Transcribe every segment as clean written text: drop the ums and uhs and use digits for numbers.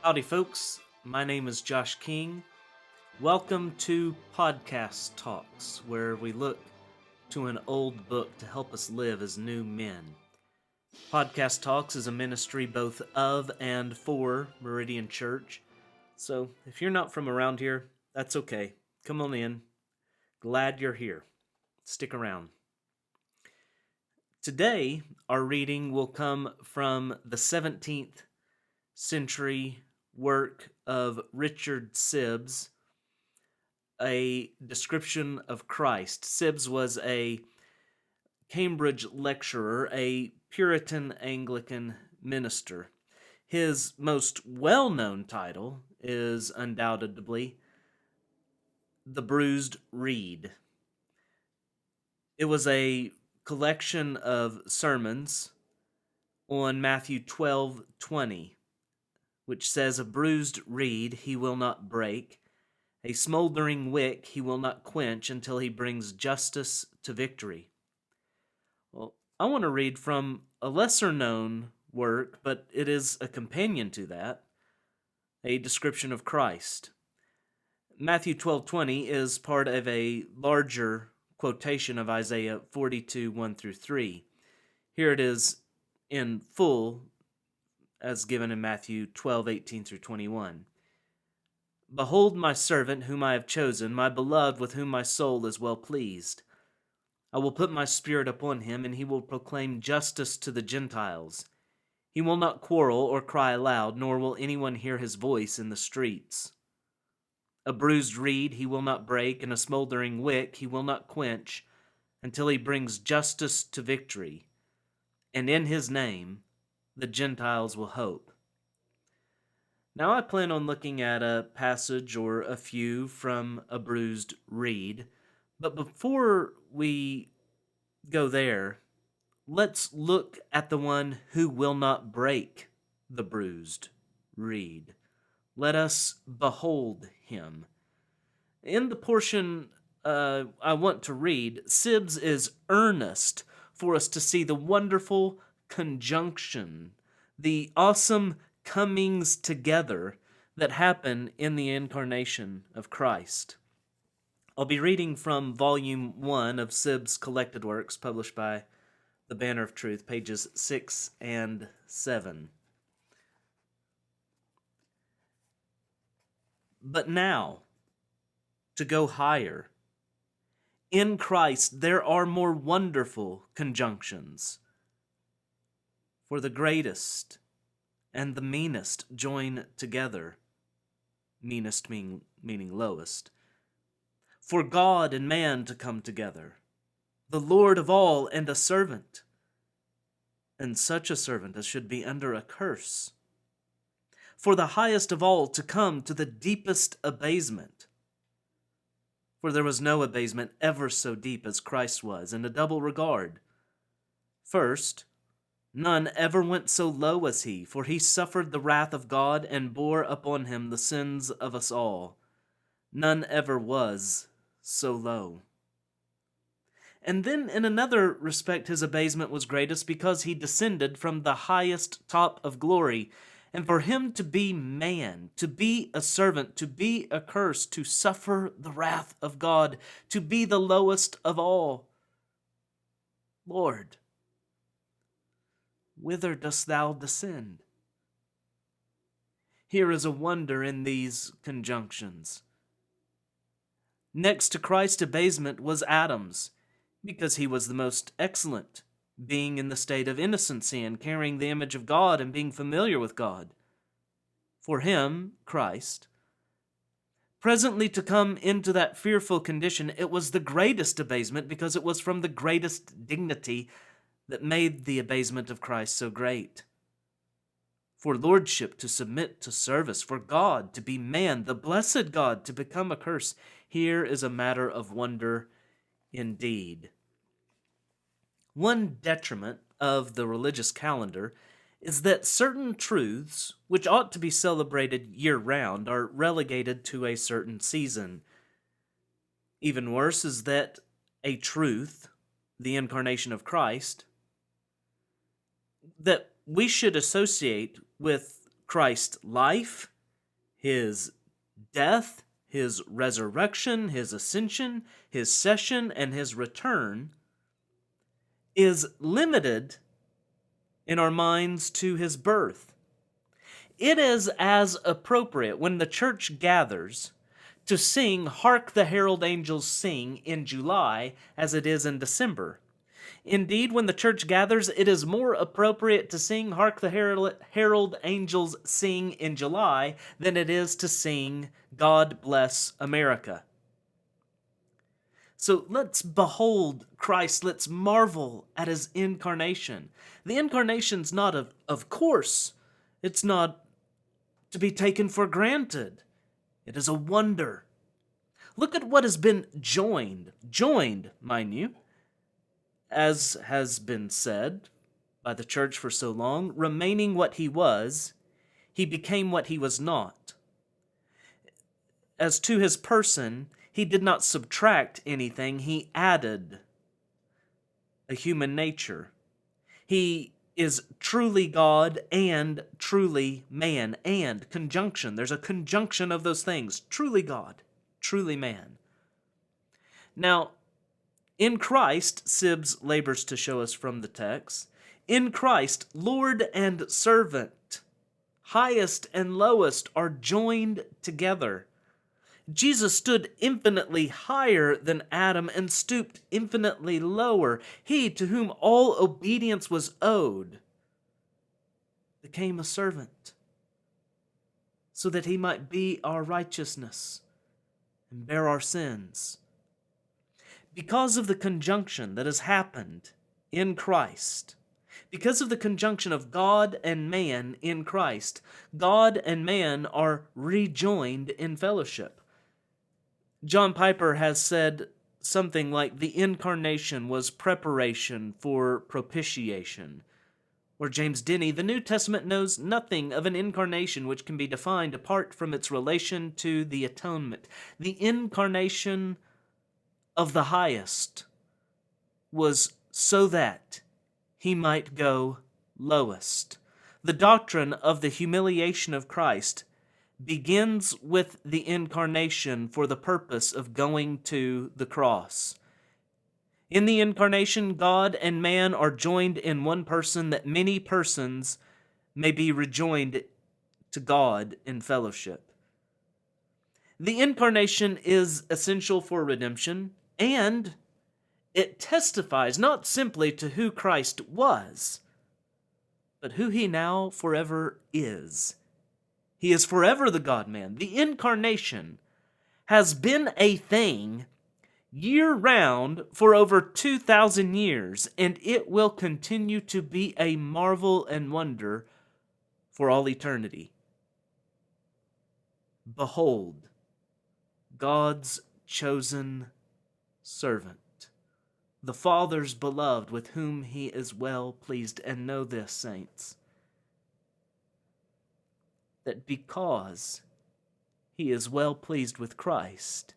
Howdy, folks. My name is Josh King. Welcome to Podcast Talks, where we look to an old book to help us live as new men. Podcast Talks is a ministry both of and for Meridian Church. So if you're not from around here, that's okay. Come on in. Glad you're here. Stick around. Today, our reading will come from the 17th century work of Richard Sibbes, A Description of Christ. Sibbes was a Cambridge lecturer, a Puritan Anglican minister. His most well-known title is undoubtedly The Bruised Reed. It was a collection of sermons on Matthew 12:20, which says, "A bruised reed he will not break, a smoldering wick he will not quench until he brings justice to victory." Well, I want to read from a lesser-known work, but it is a companion to that, A Description of Christ. Matthew 12:20 is part of a larger quotation of Isaiah 42, 1 through 3. Here it is in full, as given in Matthew 12:18 through 21. "Behold my servant whom I have chosen, my beloved with whom my soul is well pleased. I will put my spirit upon him, and he will proclaim justice to the Gentiles. He will not quarrel or cry aloud, nor will anyone hear his voice in the streets. A bruised reed he will not break, and a smoldering wick he will not quench, until he brings justice to victory. And in his name the Gentiles will hope." Now I plan on looking at a passage or a few from A Bruised Reed, but before we go there, let's look at the one who will not break the bruised reed. Let us behold him. In the portion I want to read, Sibbes is earnest for us to see the wonderful conjunction, the awesome comings together that happen in the incarnation of Christ. I'll be reading from Volume 1 of Sibbes' collected works, published by The Banner of Truth, pages 6 and 7. "But now, to go higher, in Christ there are more wonderful conjunctions. For the greatest and the meanest join together," meanest meaning lowest, "for God and man to come together, the Lord of all and a servant, and such a servant as should be under a curse. For the highest of all to come to the deepest abasement. For there was no abasement ever so deep as Christ was, in a double regard. First, none ever went so low as he, for he suffered the wrath of God and bore upon him the sins of us all. None ever was so low. And then in another respect his abasement was greatest, because he descended from the highest top of glory. And for him to be man, to be a servant, to be accursed, to suffer the wrath of God, to be the lowest of all. Lord, whither dost thou descend?" Here is a wonder in these conjunctions. Next to Christ's abasement was Adam's, because he was the most excellent, being in the state of innocency and carrying the image of God and being familiar with God. For him, Christ, presently to come into that fearful condition, it was the greatest abasement, because it was from the greatest dignity that made the abasement of Christ so great. For lordship to submit to service, for God to be man, the blessed God to become a curse, here is a matter of wonder indeed. One detriment of the religious calendar is that certain truths, which ought to be celebrated year-round, are relegated to a certain season. Even worse is that a truth, the incarnation of Christ, that we should associate with Christ's life, his death, his resurrection, his ascension, his session, and his return is limited in our minds to his birth. It is as appropriate when the church gathers to sing Hark the Herald Angels Sing in July as it is in December. Indeed, when the church gathers, it is more appropriate to sing Hark the Herald Angels Sing in July than it is to sing God Bless America. So let's behold Christ. Let's marvel at his incarnation. The incarnation's not of course. It's not to be taken for granted. It is a wonder. Look at what has been joined, mind you, as has been said by the church for so long, remaining what he was, he became what he was not. As to his person, he did not subtract anything, he added a human nature. He is truly God and truly man, and conjunction. There's a conjunction of those things. Truly God, truly man. Now, in Christ, Sibbes labors to show us from the text, in Christ, Lord and servant, highest and lowest are joined together. Jesus stood infinitely higher than Adam and stooped infinitely lower. He, to whom all obedience was owed, became a servant so that he might be our righteousness and bear our sins. Because of the conjunction that has happened in Christ, because of the conjunction of God and man in Christ, God and man are rejoined in fellowship. John Piper has said something like the incarnation was preparation for propitiation. Or James Denny, the New Testament knows nothing of an incarnation which can be defined apart from its relation to the atonement. The incarnation of the highest was so that he might go lowest. The doctrine of the humiliation of Christ begins with the incarnation for the purpose of going to the cross. In the incarnation, God and man are joined in one person that many persons may be rejoined to God in fellowship. The incarnation is essential for redemption, and it testifies not simply to who Christ was, but who he now forever is. He is forever the God-man. The incarnation has been a thing year-round for over 2,000 years, and it will continue to be a marvel and wonder for all eternity. Behold, God's chosen servant, the Father's beloved, with whom he is well pleased. And know this, saints, that because he is well pleased with Christ,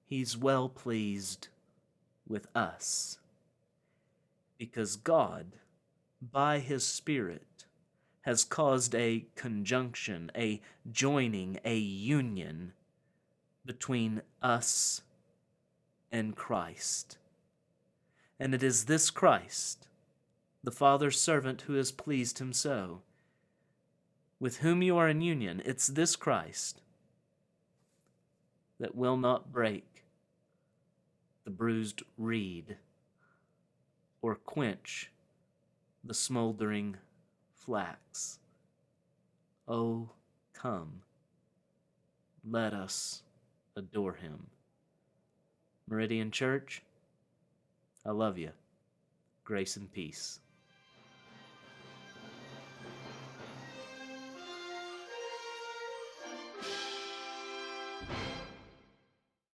he's well pleased with us. Because God, by his Spirit, has caused a conjunction, a joining, a union between us and Christ. And it is this Christ, the Father's servant, who has pleased him so, with whom you are in union. It's this Christ that will not break the bruised reed or quench the smoldering flax. Oh, come, let us adore him. Meridian Church, I love you. Grace and peace.